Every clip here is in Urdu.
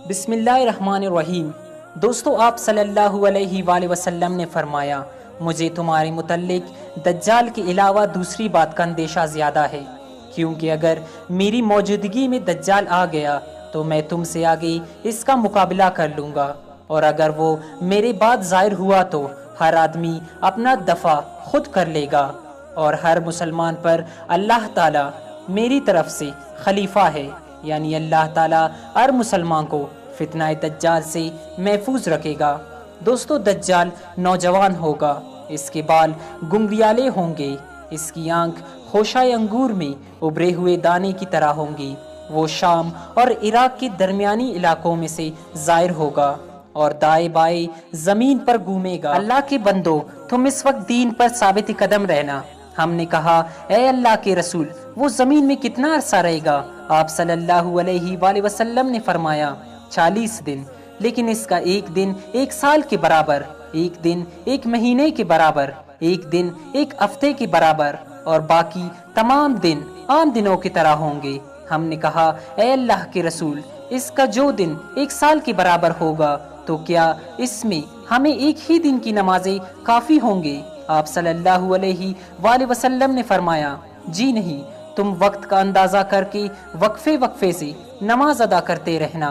بسم اللہ الرحمن الرحیم۔ دوستو، آپ صلی اللہ علیہ وآلہ وسلم نے فرمایا، مجھے تمہارے متعلق دجال کے علاوہ دوسری بات کا اندیشہ زیادہ ہے، کیونکہ اگر میری موجودگی میں دجال آ گیا تو میں تم سے آگے اس کا مقابلہ کر لوں گا، اور اگر وہ میرے بعد ظاہر ہوا تو ہر آدمی اپنا دفاع خود کر لے گا، اور ہر مسلمان پر اللہ تعالی میری طرف سے خلیفہ ہے، یعنی اللہ تعالیٰ ہر مسلمان کو فتنہ دجال سے محفوظ رکھے گا۔ دوستو، دجال نوجوان ہوگا، اس کے بال گنگریالے ہوں گے، اس کی آنکھ خوشہ انگور میں ابھرے ہوئے دانے کی طرح ہوں گی۔ وہ شام اور عراق کے درمیانی علاقوں میں سے ظاہر ہوگا اور دائیں بائیں زمین پر گھومے گا۔ اللہ کے بندو، تم اس وقت دین پر ثابت قدم رہنا۔ ہم نے کہا، اے اللہ کے رسول، وہ زمین میں کتنا عرصہ رہے گا؟ آپ صلی اللہ علیہ وآلہ وسلم نے فرمایا 40 دن، لیکن اس کا ایک دن ایک سال کے برابر، ایک دن ایک مہینے کے برابر، ایک دن ایک ہفتے کے برابر، اور باقی تمام دن عام دنوں کی طرح ہوں گے۔ ہم نے کہا، اے اللہ کے رسول، اس کا جو دن ایک سال کے برابر ہوگا تو کیا اس میں ہمیں ایک ہی دن کی نمازیں کافی ہوں گے؟ آپ صلی اللہ علیہ وآلہ وسلم نے فرمایا، جی نہیں، تم وقت کا اندازہ کر کے وقفے وقفے سے نماز ادا کرتے رہنا۔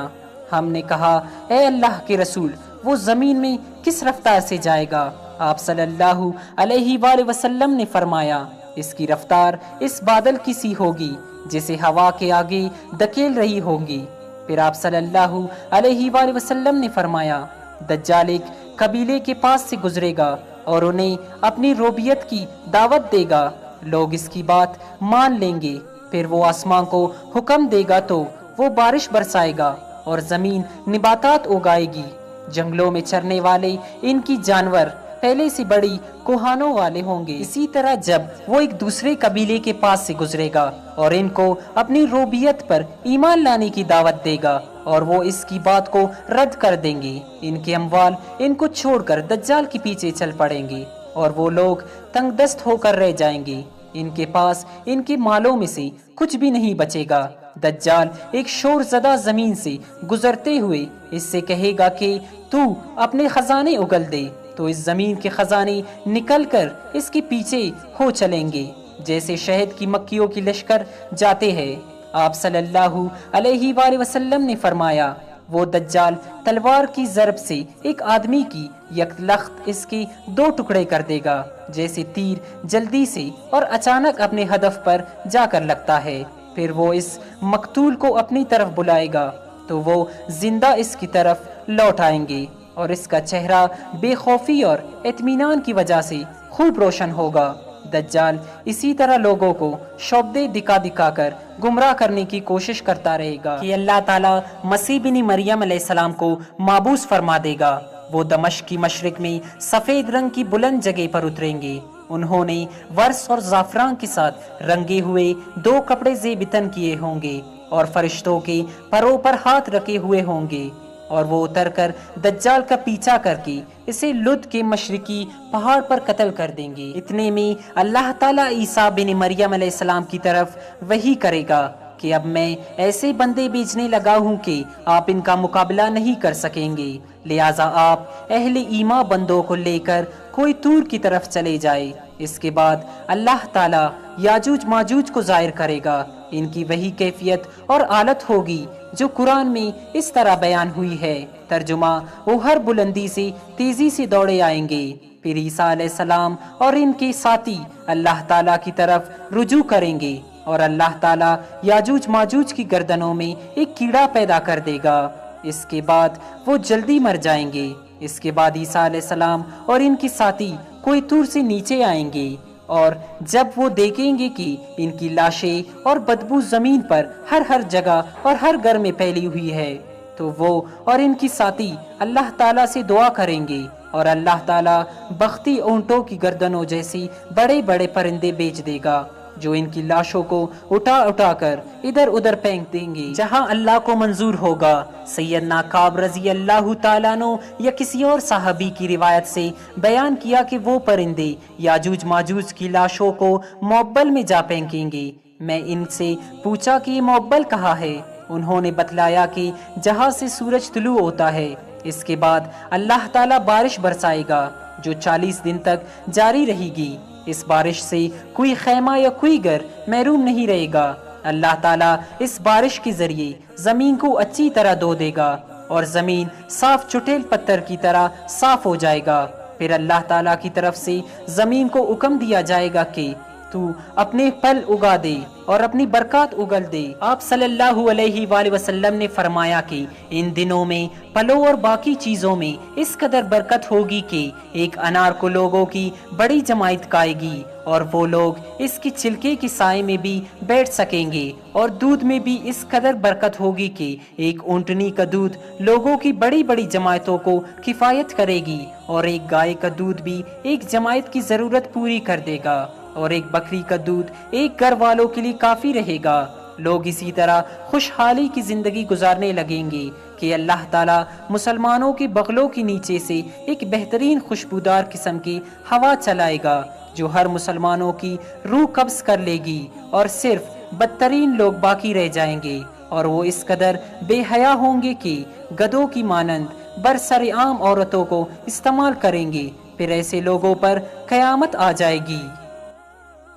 ہم نے کہا، اے اللہ کے رسول، وہ زمین میں کس رفتار سے جائے گا؟ آپ صلی اللہ علیہ وآلہ وسلم نے فرمایا، اس کی رفتار اس بادل کی سی ہوگی جسے ہوا کے آگے دھکیل رہی ہوگی۔ پھر آپ صلی اللہ علیہ وآلہ وسلم نے فرمایا، دجال ایک قبیلے کے پاس سے گزرے گا اور انہیں اپنی ربوبیت کی دعوت دے گا، لوگ اس کی بات مان لیں گے، پھر وہ آسمان کو حکم دے گا تو وہ بارش برسائے گا اور زمین نباتات اگائے گی، جنگلوں میں چرنے والے ان کی جانور پہلے سے بڑی کوہانوں والے ہوں گے۔ اسی طرح جب وہ ایک دوسرے قبیلے کے پاس سے گزرے گا اور ان کو اپنی ربوبیت پر ایمان لانے کی دعوت دے گا اور وہ اس کی بات کو رد کر دیں گے، ان کے اموال ان کو چھوڑ کر دجال کے پیچھے چل پڑیں گے اور وہ لوگ تنگ دست ہو کر رہ جائیں گے، ان کے پاس ان کے مالوں میں سے کچھ بھی نہیں بچے گا۔ دجال ایک شور زدہ زمین سے گزرتے ہوئے اس سے کہے گا کہ تو اپنے خزانے اگل دے، تو اس زمین کے خزانے نکل کر اس کے پیچھے ہو چلیں گے جیسے شہد کی مکھیوں کی لشکر جاتے ہیں۔ آپ صلی اللہ علیہ وآلہ وسلم نے فرمایا، وہ دجال تلوار کی ضرب سے ایک آدمی کی یک لخت اس کے 2 ٹکڑے کر دے گا، جیسے تیر جلدی سے اور اچانک اپنے ہدف پر جا کر لگتا ہے۔ پھر وہ اس مقتول کو اپنی طرف بلائے گا تو وہ زندہ اس کی طرف لوٹ آئیں گے اور اس کا چہرہ بے خوفی اور اطمینان کی وجہ سے خوب روشن ہوگا۔ دجال اسی طرح لوگوں کو شعبدے دکھا دکھا کر گمراہ کرنے کی کوشش کرتا رہے گا کہ اللہ تعالیٰ مسیح بن مریم علیہ السلام کو مابعوث فرما دے گا۔ وہ دمشق کی مشرق میں سفید رنگ کی بلند جگہ پر اتریں گے۔ انہوں نے ورس اور زعفران کے ساتھ رنگے ہوئے 2 کپڑے زیب تن کیے ہوں گے اور فرشتوں کے پروں پر ہاتھ رکھے ہوئے ہوں گے، اور وہ اتر کر دجال کا پیچھا کر کے اسے لد کے مشرقی پہاڑ پر قتل کر دیں گے۔ اتنے میں اللہ تعالیٰ عیسیٰ بن مریم علیہ السلام کی طرف وحی کرے گا کہ اب میں ایسے بندے بھیجنے لگا ہوں کہ آپ ان کا مقابلہ نہیں کر سکیں گے، لہٰذا آپ اہل ایمان بندوں کو لے کر کوئی طور کی طرف چلے جائے۔ اس کے بعد اللہ تعالیٰ یاجوج ماجوج کو ظاہر کرے گا۔ ان کی وہی کیفیت اور حالت ہوگی جو قرآن میں اس طرح بیان ہوئی ہے۔ ترجمہ، وہ ہر بلندی سے تیزی سے دوڑے آئیں گے، پھر عیسیٰ علیہ السلام اور ان کے ساتھی اللہ تعالیٰ کی طرف رجوع کریں گے، اور اللہ تعالیٰ یاجوج ماجوج کی گردنوں میں ایک کیڑا پیدا کر دے گا۔ اس کے بعد وہ جلدی مر جائیں گے۔ اس کے بعد عیسیٰ علیہ السلام اور ان کے ساتھی کوئی طور سے نیچے آئیں گے، اور جب وہ دیکھیں گے کہ ان کی لاشیں اور بدبو زمین پر ہر جگہ اور ہر گھر میں پھیلی ہوئی ہے، تو وہ اور ان کی ساتھی اللہ تعالیٰ سے دعا کریں گے، اور اللہ تعالیٰ بختی اونٹوں کی گردنوں جیسی بڑے بڑے پرندے بھیج دے گا جو ان کی لاشوں کو اٹھا اٹھا کر ادھر ادھر پھینک دیں گے جہاں اللہ کو منظور ہوگا۔ سیدنا کعب رضی اللہ تعالیٰ عنہ یا کسی اور صحابی کی روایت سے بیان کیا کہ وہ پرندے یاجوج ماجوج کی لاشوں کو معبل میں جا پھینکیں گے۔ میں ان سے پوچھا کہ یہ معبل کہاں ہے؟ انہوں نے بتلایا کہ جہاں سے سورج طلوع ہوتا ہے اس کے بعد اللہ تعالیٰ بارش برسائے گا جو 40 دن تک جاری رہے گی۔ اس بارش سے کوئی خیمہ یا کوئی گھر محروم نہیں رہے گا۔ اللہ تعالیٰ اس بارش کے ذریعے زمین کو اچھی طرح دھو دے گا اور زمین صاف چٹیل پتھر کی طرح صاف ہو جائے گا۔ پھر اللہ تعالیٰ کی طرف سے زمین کو حکم دیا جائے گا کہ تو اپنے پھل اگا دے اور اپنی برکات اگل دے۔ آپ صلی اللہ علیہ وآلہ وسلم نے فرمایا کہ ان دنوں میں پھلوں اور باقی چیزوں میں اس قدر برکت ہوگی کہ ایک انار کو لوگوں کی بڑی جماعت کھائے گی اور وہ لوگ اس کی چھلکے کے سائے میں بھی بیٹھ سکیں گے، اور دودھ میں بھی اس قدر برکت ہوگی کہ ایک اونٹنی کا دودھ لوگوں کی بڑی بڑی جماعتوں کو کفایت کرے گی، اور ایک گائے کا دودھ بھی ایک جماعت کی ضرورت پوری کر دے گا، اور ایک بکری کا دودھ ایک گھر والوں کے لیے کافی رہے گا۔ لوگ اسی طرح خوشحالی کی زندگی گزارنے لگیں گے کہ اللہ تعالیٰ مسلمانوں کے بغلوں کے نیچے سے ایک بہترین خوشبودار قسم کی ہوا چلائے گا جو ہر مسلمانوں کی روح قبض کر لے گی، اور صرف بدترین لوگ باقی رہ جائیں گے، اور وہ اس قدر بے حیا ہوں گے کہ گدھوں کی مانند برسر عام عورتوں کو استعمال کریں گے۔ پھر ایسے لوگوں پر قیامت آ جائے گی۔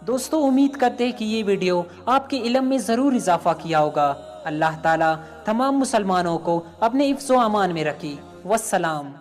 دوستو، امید کرتے ہیں کہ یہ ویڈیو آپ کے علم میں ضرور اضافہ کیا ہوگا۔ اللہ تعالیٰ تمام مسلمانوں کو اپنے حفظ و امان میں رکھے۔ والسلام۔